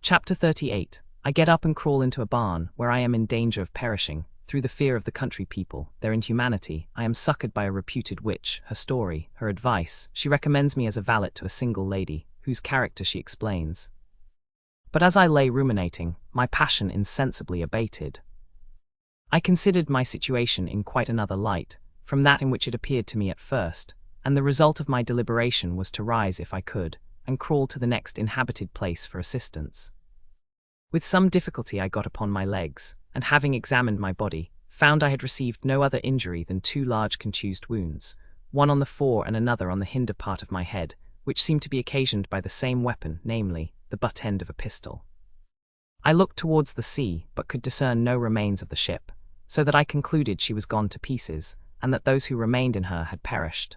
Chapter 38. I get up and crawl into a barn, where I am in danger of perishing. Through the fear of the country people, their inhumanity, I am succoured by a reputed witch, her story, her advice. She recommends me as a valet to a single lady, whose character she explains. But as I lay ruminating, my passion insensibly abated. I considered my situation in quite another light, from that in which it appeared to me at first, and the result of my deliberation was to rise if I could, and crawl to the next inhabited place for assistance. With some difficulty I got upon my legs, and having examined my body, found I had received no other injury than 2 large contused wounds, one on the fore and another on the hinder part of my head, which seemed to be occasioned by the same weapon, namely, the butt end of a pistol. I looked towards the sea, but could discern no remains of the ship, so that I concluded she was gone to pieces, and that those who remained in her had perished.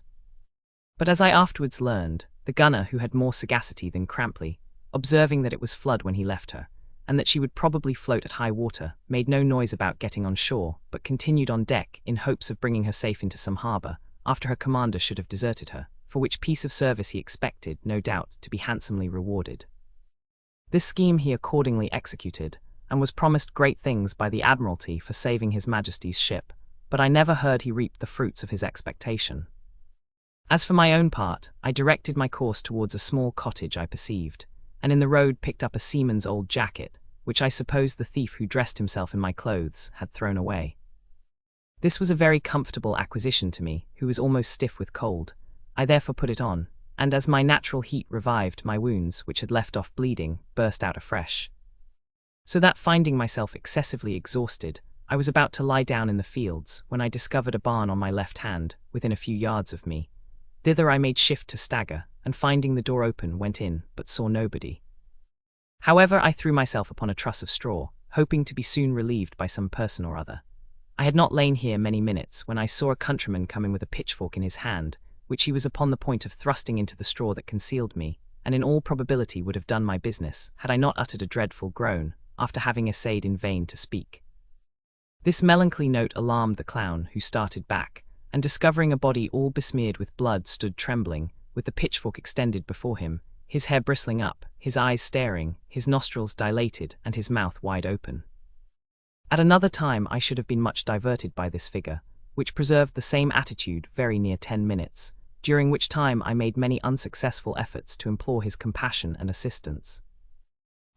But as I afterwards learned, the gunner, who had more sagacity than Crampley, observing that it was flood when he left her, and that she would probably float at high water, made no noise about getting on shore, but continued on deck in hopes of bringing her safe into some harbour, after her commander should have deserted her, for which piece of service he expected, no doubt, to be handsomely rewarded. This scheme he accordingly executed, and was promised great things by the Admiralty for saving His Majesty's ship, but I never heard he reaped the fruits of his expectation. As for my own part, I directed my course towards a small cottage I perceived, and in the road picked up a seaman's old jacket, which I suppose the thief who dressed himself in my clothes had thrown away. This was a very comfortable acquisition to me, who was almost stiff with cold. I therefore put it on, and as my natural heat revived, my wounds, which had left off bleeding, burst out afresh. So that, finding myself excessively exhausted, I was about to lie down in the fields, when I discovered a barn on my left hand, within a few yards of me. Thither I made shift to stagger, and finding the door open, went in, but saw nobody. However, I threw myself upon a truss of straw, hoping to be soon relieved by some person or other. I had not lain here many minutes, when I saw a countryman coming with a pitchfork in his hand, which he was upon the point of thrusting into the straw that concealed me, and in all probability would have done my business, had I not uttered a dreadful groan, after having essayed in vain to speak. This melancholy note alarmed the clown, who started back, and discovering a body all besmeared with blood, stood trembling, with the pitchfork extended before him, his hair bristling up, his eyes staring, his nostrils dilated, and his mouth wide open. At another time I should have been much diverted by this figure, which preserved the same attitude very near 10 minutes, during which time I made many unsuccessful efforts to implore his compassion and assistance.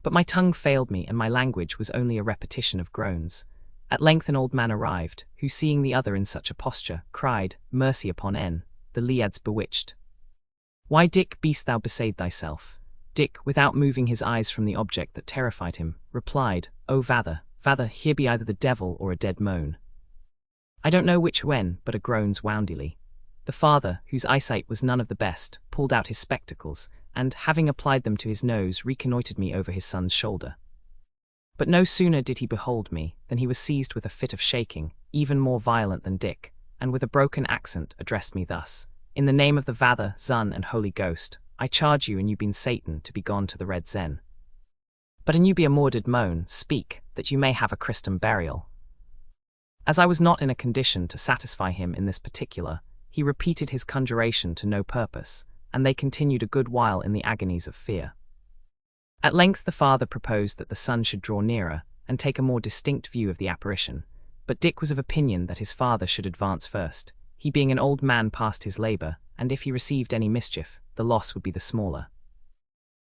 But my tongue failed me, and my language was only a repetition of groans. At length an old man arrived, who, seeing the other in such a posture, cried, "Mercy upon N, the Liad's bewitched. Why, Dick, beest thou beside thyself?" Dick, without moving his eyes from the object that terrified him, replied, "Oh, vather, here be either the devil or a dead moan. I don't know which when, but a groans woundily." The father, whose eyesight was none of the best, pulled out his spectacles, and, having applied them to his nose, reconnoitred me over his son's shoulder. But no sooner did he behold me, than he was seized with a fit of shaking, even more violent than Dick, and with a broken accent addressed me thus: "In the name of the Vather, Son, and Holy Ghost, I charge you, and you been Satan, to be gone to the Red Zen. But an you be a mordid moan, speak, that you may have a Christian burial." As I was not in a condition to satisfy him in this particular, he repeated his conjuration to no purpose, and they continued a good while in the agonies of fear. At length the father proposed that the son should draw nearer, and take a more distinct view of the apparition, but Dick was of opinion that his father should advance first, he being an old man past his labour, and if he received any mischief, the loss would be the smaller.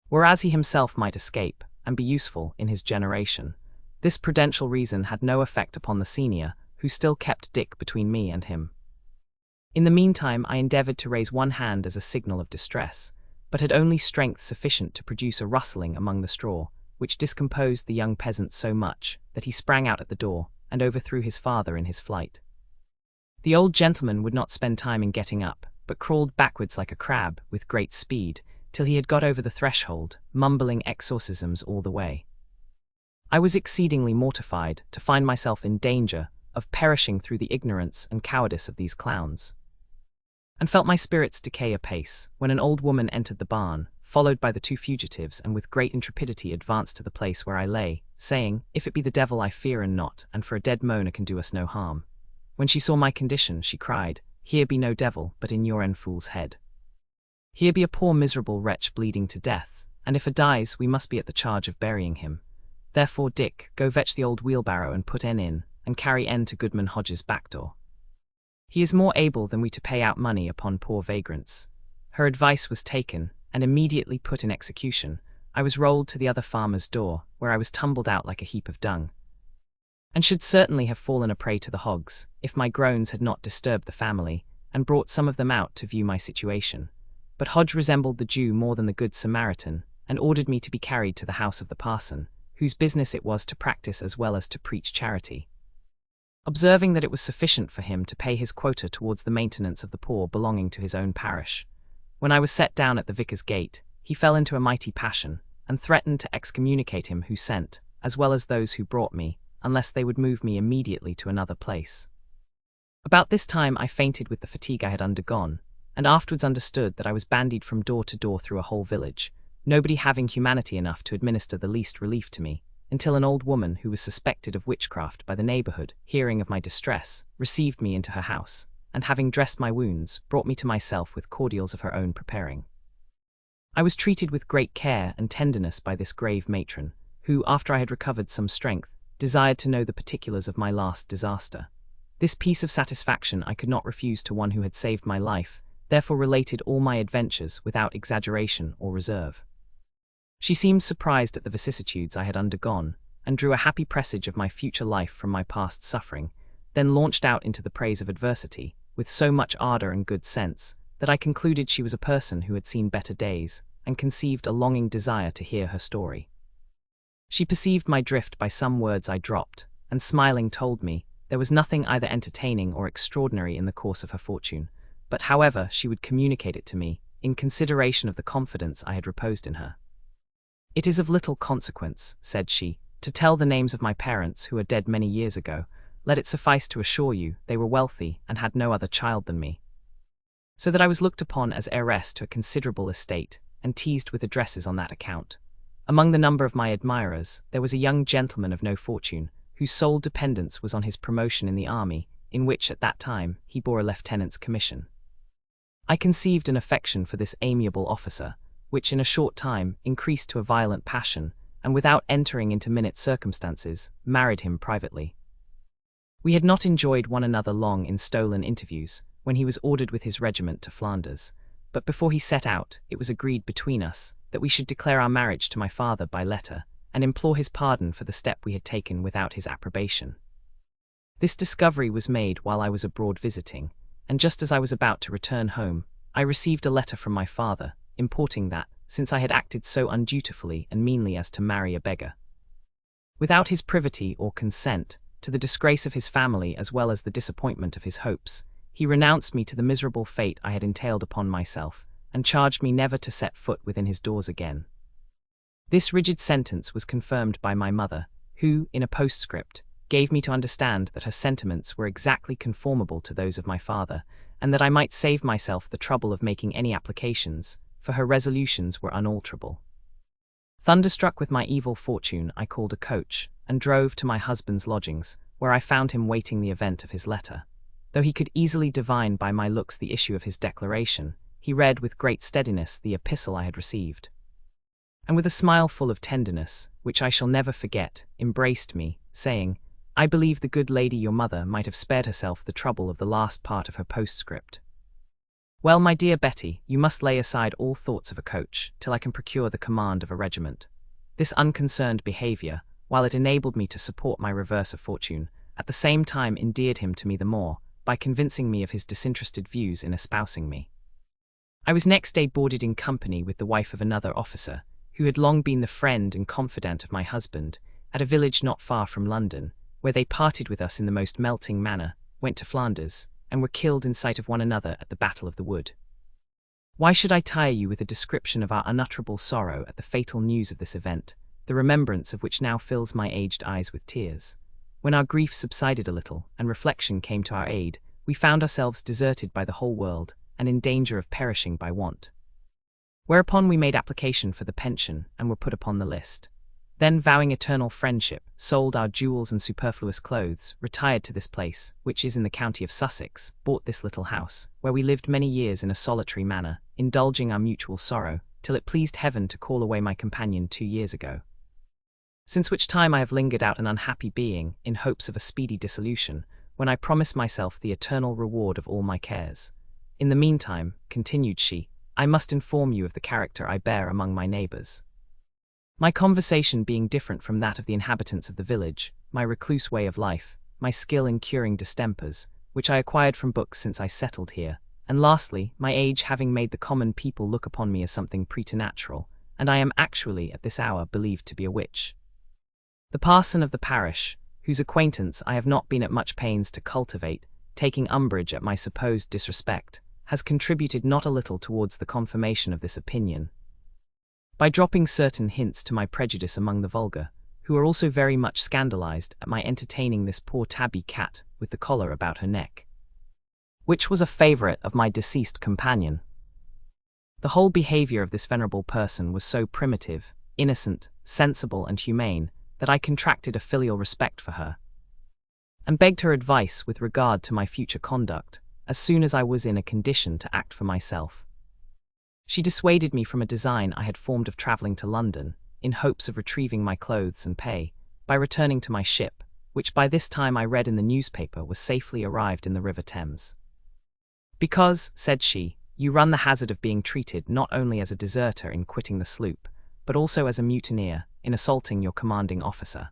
Whereas he himself might escape, and be useful in his generation, this prudential reason had no effect upon the senior, who still kept Dick between me and him. In the meantime I endeavoured to raise one hand as a signal of distress, but had only strength sufficient to produce a rustling among the straw, which discomposed the young peasant so much, that he sprang out at the door, and overthrew his father in his flight. The old gentleman would not spend time in getting up, but crawled backwards like a crab, with great speed, till he had got over the threshold, mumbling exorcisms all the way. I was exceedingly mortified to find myself in danger of perishing through the ignorance and cowardice of these clowns, and felt my spirits decay apace, when an old woman entered the barn, followed by the 2 fugitives, and with great intrepidity advanced to the place where I lay, saying, "If it be the devil I fear and not, and for a dead moaner can do us no harm." When she saw my condition, she cried, "Here be no devil, but in your own fool's head. Here be a poor miserable wretch bleeding to death, and if a dies, we must be at the charge of burying him. Therefore, Dick, go fetch the old wheelbarrow and put N in, and carry N to Goodman Hodge's back door. He is more able than we to pay out money upon poor vagrants. Her advice was taken, and immediately put in execution. I was rolled to the other farmer's door, where I was tumbled out like a heap of dung, and should certainly have fallen a prey to the hogs, if my groans had not disturbed the family, and brought some of them out to view my situation. But Hodge resembled the Jew more than the Good Samaritan, and ordered me to be carried to the house of the parson, whose business it was to practice as well as to preach charity. Observing that it was sufficient for him to pay his quota towards the maintenance of the poor belonging to his own parish, when I was set down at the vicar's gate, he fell into a mighty passion, and threatened to excommunicate him who sent, as well as those who brought me, unless they would move me immediately to another place. About this time I fainted with the fatigue I had undergone, and afterwards understood that I was bandied from door to door through a whole village, nobody having humanity enough to administer the least relief to me, until an old woman who was suspected of witchcraft by the neighbourhood, hearing of my distress, received me into her house, and having dressed my wounds, brought me to myself with cordials of her own preparing. I was treated with great care and tenderness by this grave matron, who, after I had recovered some strength, desired to know the particulars of my last disaster. This piece of satisfaction I could not refuse to one who had saved my life, therefore related all my adventures without exaggeration or reserve. She seemed surprised at the vicissitudes I had undergone, and drew a happy presage of my future life from my past suffering, then launched out into the praise of adversity, with so much ardour and good sense, that I concluded she was a person who had seen better days, and conceived a longing desire to hear her story. She perceived my drift by some words I dropped, and smiling told me there was nothing either entertaining or extraordinary in the course of her fortune, but however she would communicate it to me, in consideration of the confidence I had reposed in her. "It is of little consequence," said she, "to tell the names of my parents who are dead many years ago. Let it suffice to assure you they were wealthy and had no other child than me, so that I was looked upon as heiress to a considerable estate, and teased with addresses on that account. Among the number of my admirers there was a young gentleman of no fortune, whose sole dependence was on his promotion in the army, in which at that time he bore a lieutenant's commission. I conceived an affection for this amiable officer, which in a short time increased to a violent passion, and without entering into minute circumstances, married him privately. We had not enjoyed one another long in stolen interviews, when he was ordered with his regiment to Flanders, but before he set out, it was agreed between us that we should declare our marriage to my father by letter, and implore his pardon for the step we had taken without his approbation. This discovery was made while I was abroad visiting, and just as I was about to return home, I received a letter from my father, importing that, since I had acted so undutifully and meanly as to marry a beggar, without his privity or consent, to the disgrace of his family as well as the disappointment of his hopes, he renounced me to the miserable fate I had entailed upon myself, and charged me never to set foot within his doors again. This rigid sentence was confirmed by my mother, who, in a postscript, gave me to understand that her sentiments were exactly conformable to those of my father, and that I might save myself the trouble of making any applications, for her resolutions were unalterable. Thunderstruck with my evil fortune, I called a coach, and drove to my husband's lodgings, where I found him waiting the event of his letter. Though he could easily divine by my looks the issue of his declaration, he read with great steadiness the epistle I had received, and with a smile full of tenderness, which I shall never forget, embraced me, saying, "I believe the good lady your mother might have spared herself the trouble of the last part of her postscript. Well, my dear Betty, you must lay aside all thoughts of a coach, till I can procure the command of a regiment." This unconcerned behaviour, while it enabled me to support my reverse of fortune, at the same time endeared him to me the more, by convincing me of his disinterested views in espousing me. I was next day boarded in company with the wife of another officer, who had long been the friend and confidant of my husband, at a village not far from London, where they parted with us in the most melting manner, went to Flanders, and were killed in sight of one another at the Battle of the Wood. Why should I tire you with a description of our unutterable sorrow at the fatal news of this event, the remembrance of which now fills my aged eyes with tears? When our grief subsided a little, and reflection came to our aid, we found ourselves deserted by the whole world, and in danger of perishing by want. Whereupon we made application for the pension, and were put upon the list. Then, vowing eternal friendship, sold our jewels and superfluous clothes, retired to this place, which is in the county of Sussex, bought this little house, where we lived many years in a solitary manner, indulging our mutual sorrow, till it pleased heaven to call away my companion 2 years ago. Since which time I have lingered out an unhappy being, in hopes of a speedy dissolution, when I promised myself the eternal reward of all my cares. In the meantime, continued she, I must inform you of the character I bear among my neighbours. My conversation being different from that of the inhabitants of the village, my recluse way of life, my skill in curing distempers, which I acquired from books since I settled here, and lastly, my age having made the common people look upon me as something preternatural, and I am actually at this hour believed to be a witch. The parson of the parish, whose acquaintance I have not been at much pains to cultivate, taking umbrage at my supposed disrespect, has contributed not a little towards the confirmation of this opinion, by dropping certain hints to my prejudice among the vulgar, who are also very much scandalized at my entertaining this poor tabby cat with the collar about her neck, which was a favourite of my deceased companion. The whole behaviour of this venerable person was so primitive, innocent, sensible, and humane, that I contracted a filial respect for her, and begged her advice with regard to my future conduct, as soon as I was in a condition to act for myself. She dissuaded me from a design I had formed of travelling to London, in hopes of retrieving my clothes and pay, by returning to my ship, which by this time I read in the newspaper was safely arrived in the River Thames. Because, said she, you run the hazard of being treated not only as a deserter in quitting the sloop, but also as a mutineer in assaulting your commanding officer,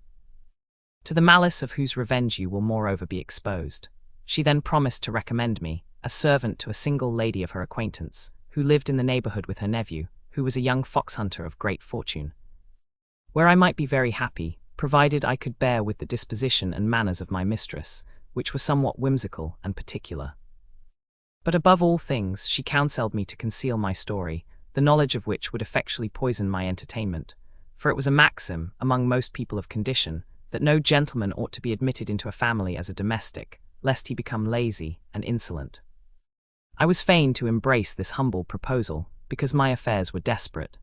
to the malice of whose revenge you will moreover be exposed. She then promised to recommend me, as servant to a single lady of her acquaintance, who lived in the neighbourhood with her nephew, who was a young fox-hunter of great fortune, where I might be very happy, provided I could bear with the disposition and manners of my mistress, which were somewhat whimsical and particular. But above all things she counselled me to conceal my story, the knowledge of which would effectually poison my entertainment, for it was a maxim, among most people of condition, that no gentleman ought to be admitted into a family as a domestic, lest he become lazy and insolent. I was fain to embrace this humble proposal, because my affairs were desperate,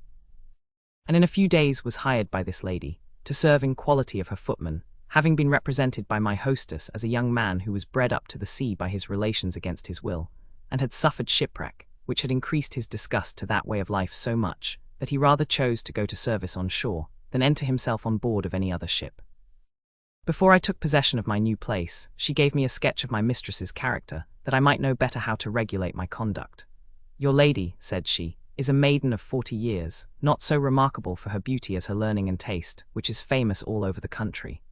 and in a few days was hired by this lady, to serve in quality of her footman, having been represented by my hostess as a young man who was bred up to the sea by his relations against his will, and had suffered shipwreck, which had increased his disgust to that way of life so much, that he rather chose to go to service on shore, than enter himself on board of any other ship. Before I took possession of my new place, she gave me a sketch of my mistress's character, that I might know better how to regulate my conduct. Your lady, said she, is a maiden of 40 years, not so remarkable for her beauty as her learning and taste, which is famous all over the country.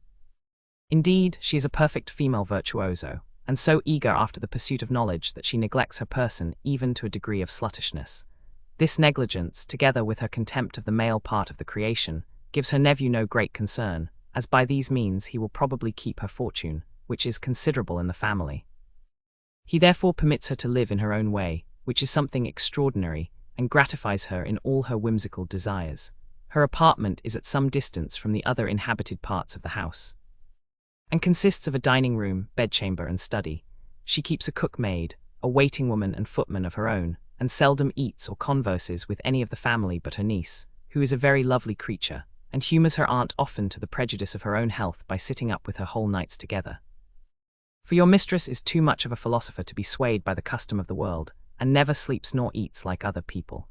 Indeed, she is a perfect female virtuoso, and so eager after the pursuit of knowledge that she neglects her person even to a degree of sluttishness. This negligence, together with her contempt of the male part of the creation, gives her nephew no great concern, as by these means he will probably keep her fortune, which is considerable in the family. He therefore permits her to live in her own way, which is something extraordinary, and gratifies her in all her whimsical desires. Her apartment is at some distance from the other inhabited parts of the house, and consists of a dining room, bedchamber, and study. She keeps a cook-maid, a waiting-woman and footman of her own, and seldom eats or converses with any of the family but her niece, who is a very lovely creature, and humours her aunt often to the prejudice of her own health by sitting up with her whole nights together. For your mistress is too much of a philosopher to be swayed by the custom of the world, and never sleeps nor eats like other people.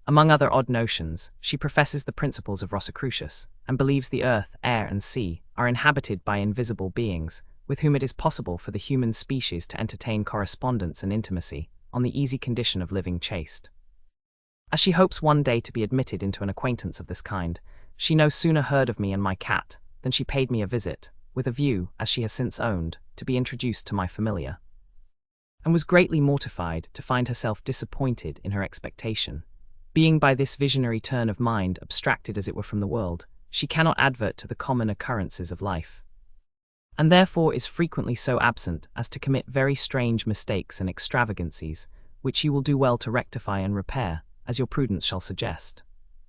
Among other odd notions, she professes the principles of Rosicrucius, and believes the earth, air, and sea are inhabited by invisible beings, with whom it is possible for the human species to entertain correspondence and intimacy, on the easy condition of living chaste. As she hopes one day to be admitted into an acquaintance of this kind, she no sooner heard of me and my cat, than she paid me a visit, with a view, as she has since owned, to be introduced to my familiar, and was greatly mortified to find herself disappointed in her expectation. Being by this visionary turn of mind abstracted as it were from the world, she cannot advert to the common occurrences of life, and therefore is frequently so absent as to commit very strange mistakes and extravagancies, which you will do well to rectify and repair, as your prudence shall suggest.